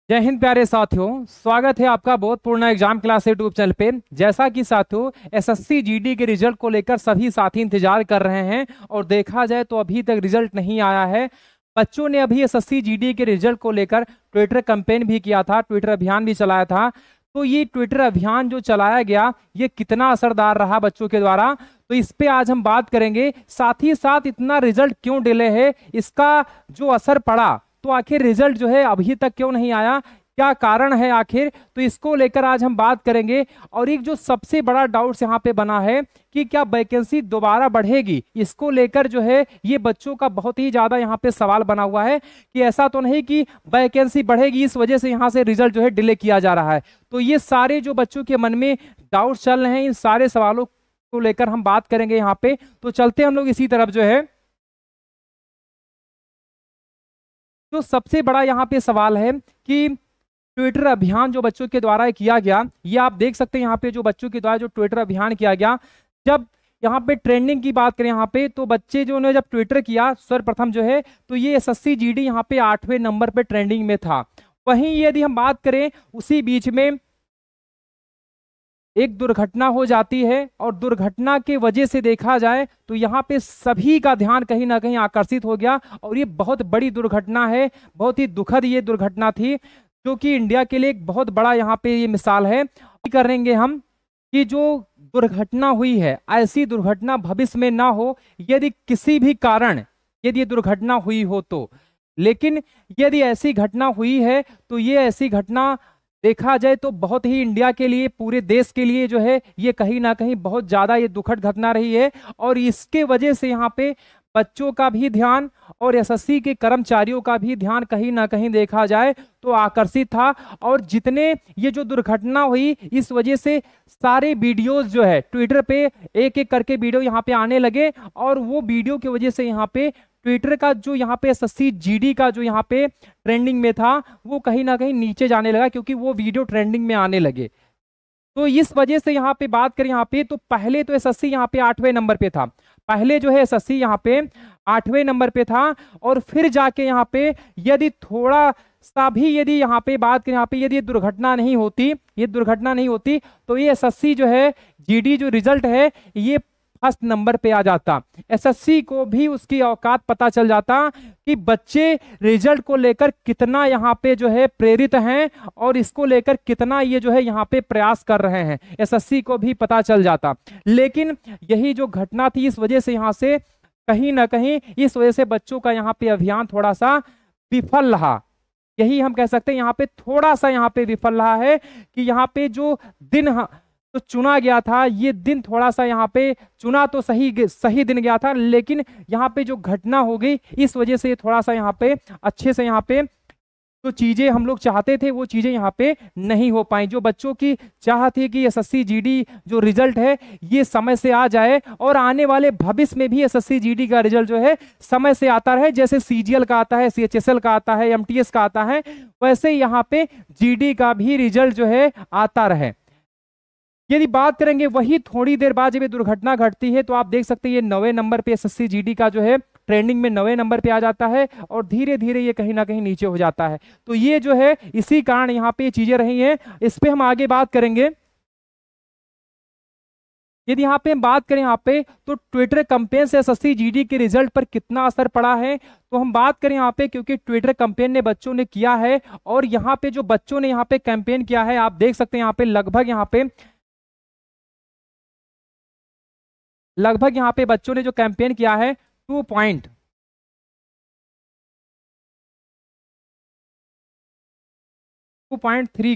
जय हिंद प्यारे साथियों। स्वागत है आपका बहुत पूर्ण एग्जाम क्लास यूट्यूब चैनल पे। जैसा कि साथियों एसएससी जीडी के रिजल्ट को लेकर सभी साथी इंतजार कर रहे हैं और देखा जाए तो अभी तक रिजल्ट नहीं आया है। बच्चों ने अभी एसएससी जीडी के रिजल्ट को लेकर ट्विटर कैंपेन भी किया था, ट्विटर अभियान भी चलाया था। तो ये ट्विटर अभियान जो चलाया गया ये कितना असरदार रहा बच्चों के द्वारा, तो इस पे आज हम बात करेंगे। साथ ही साथ इतना रिजल्ट क्यों डिले है, इसका जो असर पड़ा, तो आखिर रिजल्ट जो है अभी तक क्यों नहीं आया, क्या कारण है आखिर, तो इसको लेकर आज हम बात करेंगे। और एक जो सबसे बड़ा डाउट्स यहाँ पे बना है कि क्या वैकेंसी दोबारा बढ़ेगी, इसको लेकर जो है ये बच्चों का बहुत ही ज्यादा यहाँ पे सवाल बना हुआ है कि ऐसा तो नहीं कि वैकेंसी बढ़ेगी इस वजह से यहाँ से रिजल्ट जो है डिले किया जा रहा है। तो ये सारे जो बच्चों के मन में डाउट चल रहे हैं, इन सारे सवालों को लेकर हम बात करेंगे यहाँ पे। तो चलते हम लोग इसी तरफ जो है। तो सबसे बड़ा यहाँ पे सवाल है कि ट्विटर अभियान जो बच्चों के द्वारा किया गया, ये आप देख सकते हैं यहाँ पे जो बच्चों के द्वारा जो ट्विटर अभियान किया गया, जब यहाँ पे ट्रेंडिंग की बात करें यहाँ पे, तो बच्चे जो ने जब ट्विटर किया सर्वप्रथम जो है, तो ये एसएससी जीडी यहाँ पे 8वें नंबर पे ट्रेंडिंग में था। वहीं यदि हम बात करें उसी बीच में एक दुर्घटना हो जाती है और दुर्घटना के वजह से देखा जाए तो यहाँ पे सभी का ध्यान कहीं ना कहीं आकर्षित हो गया और ये बहुत बड़ी दुर्घटना है, बहुत ही दुखद ये दुर्घटना थी जो कि इंडिया के लिए एक बहुत बड़ा यहाँ पे ये मिसाल है। करेंगे हम कि जो दुर्घटना हुई है ऐसी दुर्घटना भविष्य में ना हो, यदि किसी भी कारण यदि ये दुर्घटना हुई हो तो। लेकिन यदि ऐसी घटना हुई है तो ये ऐसी घटना देखा जाए तो बहुत ही इंडिया के लिए, पूरे देश के लिए जो है ये कहीं ना कहीं बहुत ज्यादा ये दुखद घटना रही है। और इसके वजह से यहाँ पे बच्चों का भी ध्यान और एसएससी के कर्मचारियों का भी ध्यान कहीं ना कहीं देखा जाए तो आकर्षित था। और जितने ये जो दुर्घटना हुई इस वजह से सारे वीडियोस जो है ट्विटर पे एक एक करके वीडियो यहाँ पे आने लगे और वो वीडियो की वजह से यहाँ पे ट्विटर का जो यहाँ पे एसएससी जीडी का जो यहाँ पे ट्रेंडिंग में था वो कहीं ना कहीं नीचे जाने लगा, क्योंकि वो वीडियो ट्रेंडिंग में आने लगे। तो इस वजह से यहाँ पे बात करें यहाँ पे, तो पहले तो एसएससी यहाँ पे 8वें नंबर पे था, पहले जो है एसएससी यहाँ पे 8वें नंबर पे था। और फिर जाके यहाँ पे यदि थोड़ा सा भी यदि यहाँ पे बात करें यहाँ पे, यदि ये दुर्घटना नहीं होती, ये दुर्घटना नहीं होती तो ये एसएससी जो है जीडी जो रिजल्ट है ये फर्स्ट नंबर पे आ जाता। एसएससी को भी उसकी औकात पता चल जाता कि बच्चे रिजल्ट को लेकर कितना यहाँ पे जो है प्रेरित हैं और इसको लेकर कितना ये जो है यहाँ पे प्रयास कर रहे हैं, एसएससी को भी पता चल जाता। लेकिन यही जो घटना थी इस वजह से यहाँ से कहीं ना कहीं इस वजह से बच्चों का यहाँ पे अभियान थोड़ा सा विफल रहा। यही हम कह सकते हैं यहाँ पे थोड़ा सा यहाँ पे विफल रहा है कि यहाँ पे जो दिन तो चुना गया था, ये दिन थोड़ा सा यहाँ पे चुना तो सही दिन गया था, लेकिन यहाँ पे जो घटना हो गई इस वजह से थोड़ा सा यहाँ पे अच्छे से यहाँ पे जो चीजें हम लोग चाहते थे वो चीजें यहाँ पे नहीं हो पाई। जो बच्चों की चाह थी कि एसएससी जीडी जो रिजल्ट है ये समय से आ जाए और आने वाले भविष्य में भी एसएससी जीडी का रिजल्ट जो है समय से आता रहे, जैसे सीजीएल का आता है, सीएचएसएल का आता है, एमटीएस का आता है, वैसे यहाँ पे जीडी का भी रिजल्ट जो है आता रहे। यदि बात करेंगे वही थोड़ी देर बाद जब ये दुर्घटना घटती है तो आप देख सकते हैं ये 9वें नंबर पे एसएससी जीडी का जो है ट्रेंडिंग में 9वें नंबर पे आ जाता है और धीरे धीरे ये कहीं ना कहीं नीचे हो जाता है। तो ये जो है इसी कारण यहाँ पे चीजें रही हैं, इस पे हम आगे बात करेंगे। यदि यहाँ पे हम बात करें यहाँ पे तो ट्विटर कैंपेन से एसएससी जीडी के रिजल्ट पर कितना असर पड़ा है, तो हम बात करें यहाँ पे, क्योंकि ट्विटर कैंपेन ने बच्चों ने किया है और यहाँ पे जो बच्चों ने यहाँ पे कैंपेन किया है आप देख सकते हैं यहाँ पे लगभग यहाँ पे बच्चों ने जो कैंपेन किया है 2.3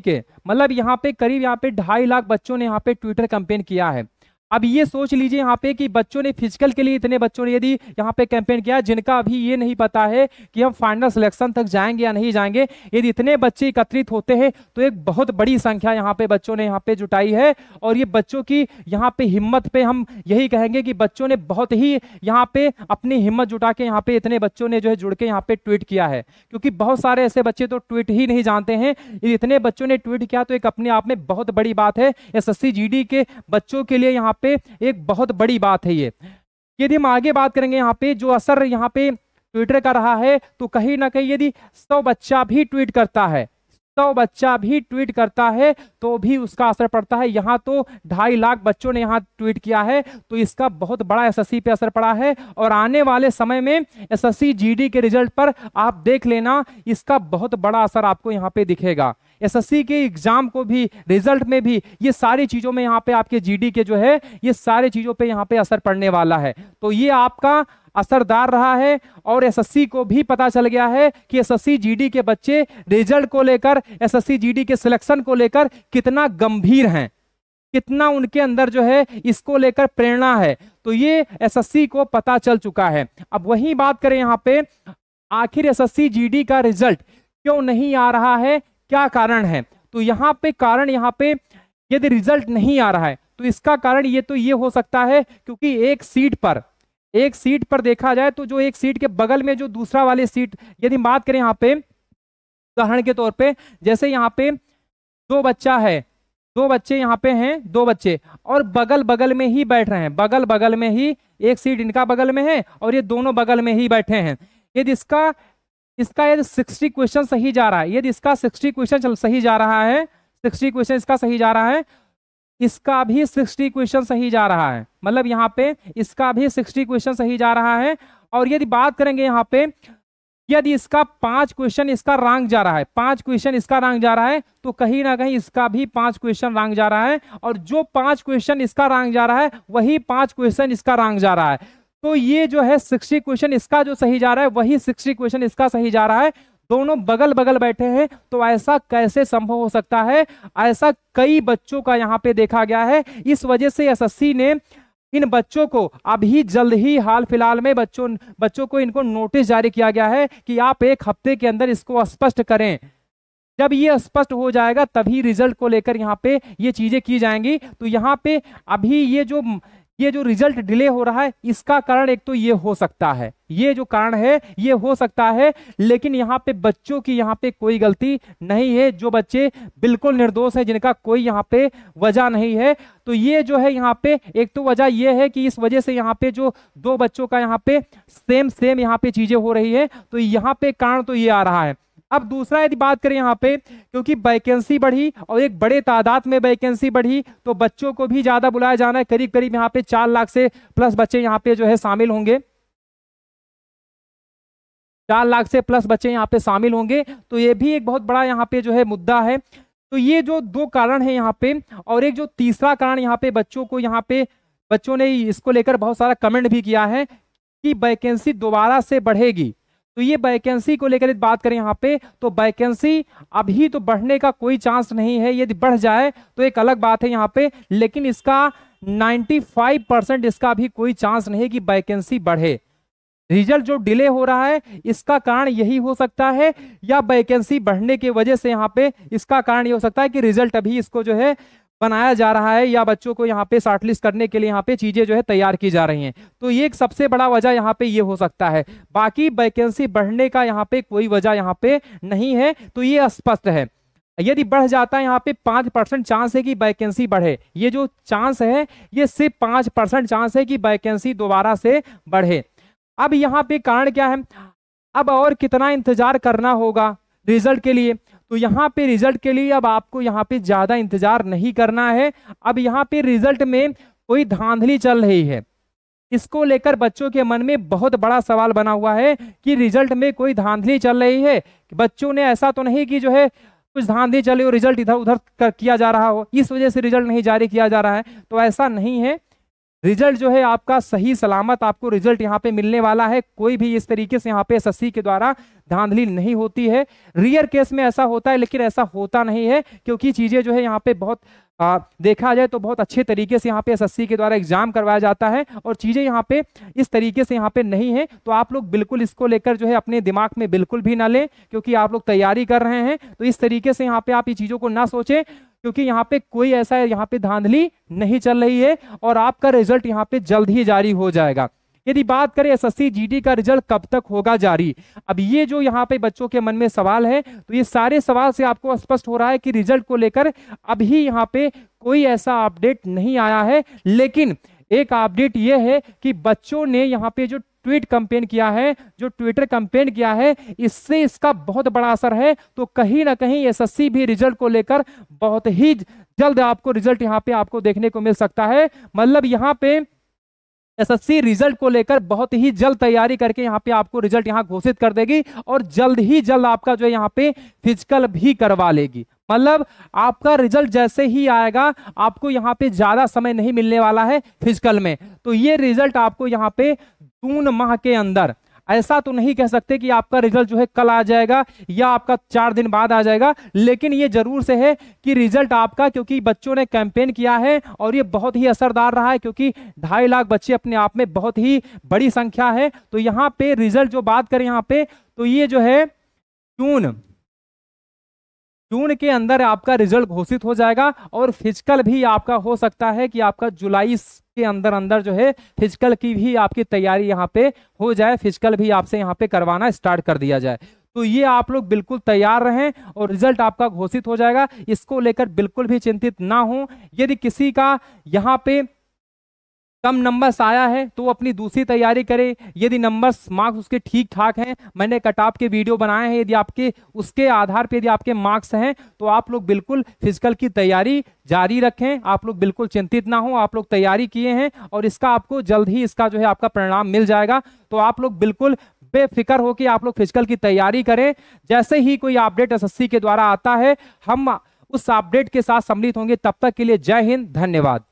के, मतलब यहाँ पे करीब यहाँ पे 2.5 लाख बच्चों ने यहाँ पे ट्विटर कैंपेन किया है। अब ये सोच लीजिए यहाँ पे कि बच्चों ने फिजिकल के लिए इतने बच्चों ने यदि यहाँ पे कैंपेन किया जिनका अभी ये नहीं पता है कि हम फाइनल सिलेक्शन तक जाएंगे या नहीं जाएंगे, यदि इतने बच्चे एकत्रित होते हैं तो एक बहुत बड़ी संख्या यहाँ पे बच्चों ने यहाँ पे जुटाई है। और ये बच्चों की यहाँ पे हिम्मत पे हम यही कहेंगे कि बच्चों ने बहुत ही यहाँ पे अपनी हिम्मत जुटा के यहाँ पे इतने बच्चों ने जो है जुड़ के यहाँ पे ट्वीट किया है, क्योंकि बहुत सारे ऐसे बच्चे तो ट्वीट ही नहीं जानते हैं। इतने बच्चों ने ट्वीट किया तो एक अपने आप में बहुत बड़ी बात है, एसएससी जीडी के बच्चों के लिए यहाँ पे एक बहुत बड़ी बात है ये। यदि हम आगे बात करेंगे यहाँ पे जो असर यहाँ पे ट्विटर का रहा है, तो कहीं ना कहीं यदि 100 बच्चा भी ट्वीट करता है, 100 बच्चा भी ट्वीट करता है तो भी उसका असर पड़ता है। यहाँ तो 2.5 लाख बच्चों ने यहाँ ट्वीट किया है, तो इसका बहुत बड़ा एसएससी पे असर पड़ा है। और आने वाले समय में एसएससी जीडी के रिजल्ट पर आप देख लेना, इसका बहुत बड़ा असर आपको यहाँ पे दिखेगा। एसएससी के एग्जाम को भी, रिजल्ट में भी, ये सारी चीजों में यहाँ पे आपके जीडी के जो है ये सारी चीजों पे यहाँ पे असर पड़ने वाला है। तो ये आपका असरदार रहा है और एसएससी को भी पता चल गया है कि एसएससी जीडी के बच्चे रिजल्ट को लेकर, एसएससी जीडी के सिलेक्शन को लेकर कितना गंभीर हैं, कितना उनके अंदर जो है इसको लेकर प्रेरणा है। तो ये एसएससी को पता चल चुका है। अब वही बात करें यहाँ पे, आखिर एसएससी जीडी का रिजल्ट क्यों नहीं आ रहा है, क्या कारण है? तो यहाँ पे कारण, यहाँ पे यदि रिजल्ट नहीं आ रहा है तो इसका कारण ये हो सकता है क्योंकि एक सीट पर देखा जाए तो जो एक सीट के बगल में जो दूसरा वाले सीट, यदि बात करें यहाँ पे उदाहरण के तौर पे, जैसे यहाँ पे 2 बच्चा है, 2 बच्चे यहाँ पे हैं, 2 बच्चे और बगल में ही बैठ रहे हैं, बगल में ही, एक सीट इनका बगल में है और ये दोनों बगल में ही बैठे हैं। यदि इसका यदि 60 क्वेश्चन सही जा रहा है, यदि इसका 60 क्वेश्चन सही जा रहा है, 60 क्वेश्चन इसका सही जा रहा है, इसका भी 60 क्वेश्चन सही जा रहा है, मतलब यहाँ पे इसका भी 60 क्वेश्चन सही जा रहा है। और यदि बात करेंगे यहाँ पे, यदि इसका 5 क्वेश्चन इसका रॉन्ग जा रहा है, 5 क्वेश्चन इसका रॉन्ग जा रहा है, तो कहीं ना कहीं इसका भी 5 क्वेश्चन रॉन्ग जा रहा है। और जो 5 क्वेश्चन इसका रॉन्ग जा रहा है वही 5 क्वेश्चन इसका रॉन्ग जा रहा है। तो ये जो है 60 क्वेश्चन इसका जो सही जा रहा है वही 60 क्वेश्चन इसका सही जा रहा है, दोनों बगल बैठे हैं। तो ऐसा कैसे संभव हो सकता है? ऐसा कई बच्चों का यहाँ पे देखा गया है। इस वजह से एसएससी ने इन बच्चों को अभी जल्द ही, हाल फिलहाल में बच्चों को इनको नोटिस जारी किया गया है कि आप 1 हफ्ते के अंदर इसको स्पष्ट करें। जब ये स्पष्ट हो जाएगा तभी रिजल्ट को लेकर यहाँ पे ये चीजें की जाएंगी। तो यहाँ पे अभी ये जो रिजल्ट डिले हो रहा है, इसका कारण एक तो ये हो सकता है, ये जो कारण है ये हो सकता है, लेकिन यहाँ पे बच्चों की यहाँ पे कोई गलती नहीं है, जो बच्चे बिल्कुल निर्दोष है, जिनका कोई यहाँ पे वजह नहीं है। तो ये जो है यहाँ पे एक तो वजह ये है कि इस वजह से यहाँ पे जो 2 बच्चों का यहाँ पे सेम यहाँ पे चीजें हो रही है, तो यहाँ पे कारण तो ये आ रहा है। अब दूसरा यदि बात करें यहाँ पे, क्योंकि वैकेंसी बढ़ी और एक बड़े तादाद में वैकेंसी बढ़ी तो बच्चों को भी ज्यादा बुलाया जाना है। करीब यहाँ पे 4 लाख से प्लस बच्चे यहाँ पे जो है शामिल होंगे, 4 लाख से प्लस बच्चे यहाँ पे शामिल होंगे। तो ये भी एक बहुत बड़ा यहाँ पे जो है मुद्दा है। तो ये जो 2 कारण है यहाँ पे, और एक जो तीसरा कारण यहाँ पे बच्चों ने इसको लेकर बहुत सारा कमेंट भी किया है कि वैकेंसी दोबारा से बढ़ेगी। तो ये वैकेंसी को लेकर बात करें यहाँ पे, तो वैकेंसी अभी तो बढ़ने का कोई चांस नहीं है। यदि बढ़ जाए तो एक अलग बात है यहाँ पे, लेकिन इसका 95% इसका भी कोई चांस नहीं कि वैकेंसी बढ़े। रिजल्ट जो डिले हो रहा है इसका कारण यही हो सकता है, या वैकेंसी बढ़ने की वजह से यहाँ पे इसका कारण ये हो सकता है कि रिजल्ट अभी इसको जो है बनाया जा रहा है, या बच्चों को यहाँ पे शॉर्टलिस्ट करने के लिए यहाँ पे चीजें जो है तैयार की जा रही हैं। तो ये एक सबसे बड़ा वजह यहाँ पे ये हो सकता है। बाकी वैकेंसी बढ़ने का यहाँ पे कोई वजह यहाँ पे नहीं है, तो ये स्पष्ट है। यदि बढ़ जाता है यहाँ पे 5% चांस है कि वैकेंसी बढ़े, ये जो चांस है ये सिर्फ 5% चांस है कि वैकेंसी दोबारा से बढ़े। अब यहाँ पे कारण क्या है? अब और कितना इंतजार करना होगा रिजल्ट के लिए? तो यहाँ पे रिजल्ट के लिए अब आपको यहाँ पे ज्यादा इंतजार नहीं करना है। अब यहाँ पे रिजल्ट में कोई धांधली चल रही है, इसको लेकर बच्चों के मन में बहुत बड़ा सवाल बना हुआ है कि रिजल्ट में कोई धांधली चल रही है। बच्चों ने ऐसा तो नहीं कि जो है कुछ धांधली चले और रिजल्ट इधर उधर किया जा रहा हो, इस वजह से रिजल्ट नहीं जारी किया जा रहा है। तो ऐसा नहीं है, रिजल्ट जो है आपका सही सलामत आपको रिजल्ट यहाँ पे मिलने वाला है। कोई भी इस तरीके से यहाँ पे एसएससी के द्वारा धांधली नहीं होती है। रियर केस में ऐसा होता है, लेकिन ऐसा होता नहीं है, क्योंकि चीजें जो है यहाँ पे बहुत देखा जाए तो बहुत अच्छे तरीके से यहाँ पे एसएससी के द्वारा एग्जाम करवाया जाता है, और चीजें यहाँ पे इस तरीके से यहाँ पे नहीं है। तो आप लोग बिल्कुल इसको लेकर जो है अपने दिमाग में बिल्कुल भी ना लें, क्योंकि आप लोग तैयारी कर रहे हैं। तो इस तरीके से यहाँ पे आप ये चीजों को ना सोचें, क्योंकि यहाँ पे कोई ऐसा यहाँ पे धांधली नहीं चल रही है, और आपका रिजल्ट यहाँ पे जल्द ही जारी हो जाएगा। यदि बात करें एसएससी जीडी का रिजल्ट कब तक होगा जारी, अब ये जो यहाँ पे बच्चों के मन में सवाल है, तो ये सारे सवाल से आपको स्पष्ट हो रहा है कि रिजल्ट को लेकर अभी यहाँ पे कोई ऐसा अपडेट नहीं आया है। लेकिन एक अपडेट ये है कि बच्चों ने यहाँ पे जो ट्वीट कैंपेन किया है, जो ट्विटर कैंपेन किया है, इससे इसका बहुत बड़ा असर है। तो कहीं ना कहीं एसएससी भी रिजल्ट को लेकर बहुत ही जल्द आपको रिजल्ट यहाँ पे आपको देखने को मिल सकता है। मतलब यहाँ पे एसएससी रिजल्ट को लेकर बहुत ही जल्द तैयारी करके यहाँ पे आपको रिजल्ट यहाँ घोषित कर देगी और जल्द ही जल्द आपका जो है यहाँ पे फिजिकल भी करवा लेगी। मतलब आपका रिजल्ट जैसे ही आएगा, आपको यहाँ पे ज्यादा समय नहीं मिलने वाला है फिजिकल में। तो ये रिजल्ट आपको यहाँ पे जून माह के अंदर, ऐसा तो नहीं कह सकते कि आपका रिजल्ट जो है कल आ जाएगा या आपका 4 दिन बाद आ जाएगा, लेकिन ये जरूर से है कि रिजल्ट आपका, क्योंकि बच्चों ने कैंपेन किया है और ये बहुत ही असरदार रहा है, क्योंकि 2.5 लाख बच्चे अपने आप में बहुत ही बड़ी संख्या है। तो यहाँ पे रिजल्ट जो बात करें यहाँ पे, तो ये जो है जून के अंदर आपका रिजल्ट घोषित हो जाएगा और फिजिकल भी आपका हो सकता है कि आपका जुलाई के अंदर अंदर जो है फिजिकल की भी आपकी तैयारी यहाँ पे हो जाए, फिजिकल भी आपसे यहाँ पे करवाना स्टार्ट कर दिया जाए। तो ये आप लोग बिल्कुल तैयार रहें और रिजल्ट आपका घोषित हो जाएगा, इसको लेकर बिल्कुल भी चिंतित ना हो। यदि किसी का यहाँ पे कम नंबर्स आया है तो वो अपनी दूसरी तैयारी करे। यदि नंबर्स मार्क्स उसके ठीक ठाक हैं, मैंने कट ऑफ के वीडियो बनाए हैं, यदि आपके उसके आधार पे यदि आपके मार्क्स हैं तो आप लोग बिल्कुल फिजिकल की तैयारी जारी रखें। आप लोग बिल्कुल चिंतित ना हो, आप लोग तैयारी किए हैं और इसका आपको जल्द ही इसका जो है आपका परिणाम मिल जाएगा। तो आप लोग बिल्कुल बेफिक्र होकर आप लोग फिजिकल की तैयारी करें। जैसे ही कोई अपडेट एसएससी के द्वारा आता है, हम उस अपडेट के साथ सम्मिलित होंगे। तब तक के लिए जय हिंद, धन्यवाद।